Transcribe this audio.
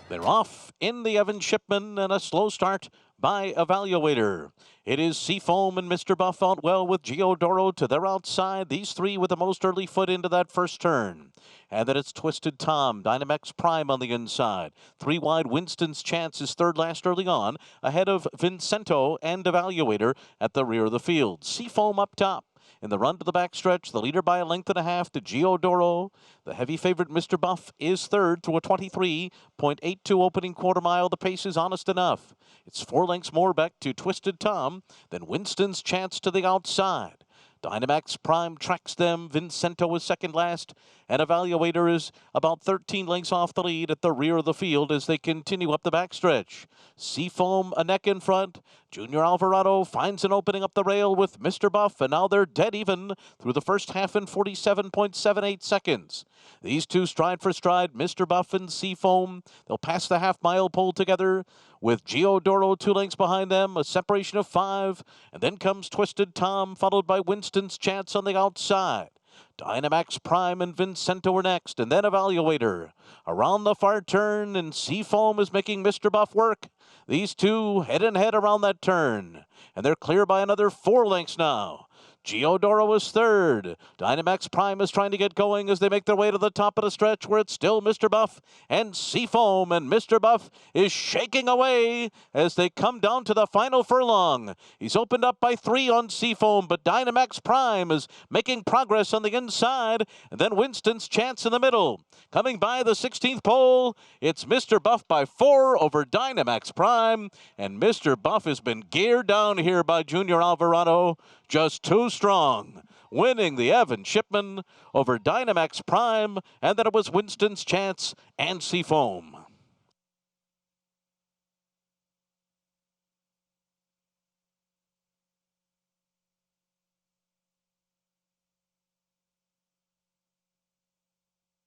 They're off in the Evan Shipman and a slow start by Evaluator. It is Seafoam and Mr. Buff out well with Giodoro to their outside. These three with the most early foot into that first turn. And then it's Twisted Tom, Dynamax Prime on the inside. Three wide, Winston's Chance is third last early on, ahead of Vincento and Evaluator at the rear of the field. Seafoam up top. In the run to the backstretch, the leader by a length and a half to Giodoro. The heavy favorite, Mr. Buff, is third through a 23.82 opening quarter mile. The pace is honest enough. It's 4 lengths more back to Twisted Tom, then Winston's Chance to the outside. Dynamax Prime tracks them. Vincento is second last, and Evaluator is about 13 lengths off the lead at the rear of the field as they continue up the backstretch. Seafoam a neck in front. Junior Alvarado finds an opening up the rail with Mr. Buff, and now they're dead even through the first half in 47.78 seconds. These two stride for stride, Mr. Buff and Seafoam. They'll pass the half-mile pole together with Giodoro 2 lengths behind them, a separation of 5, and then comes Twisted Tom, followed by Winston's Chance on the outside. Dynamax Prime and Vincento are next, and then Evaluator. Around the far turn, and Seafoam is making Mr. Buff work. These two head and head around that turn, and they're clear by another 4 lengths now. Giodoro is third. Dynamax Prime is trying to get going as they make their way to the top of the stretch where it's still Mr. Buff and Seafoam, and Mr. Buff is shaking away as they come down to the final furlong. He's opened up by 3 on Seafoam, but Dynamax Prime is making progress on the inside, and then Winston's Chance in the middle. Coming by the 16th pole, it's Mr. Buff by 4 over Dynamax Prime, and Mr. Buff has been geared down here by Junior Alvarado. Just too strong, winning the Evan Shipman over Dynamax Prime, and then it was Winston's Chance and Seafoam.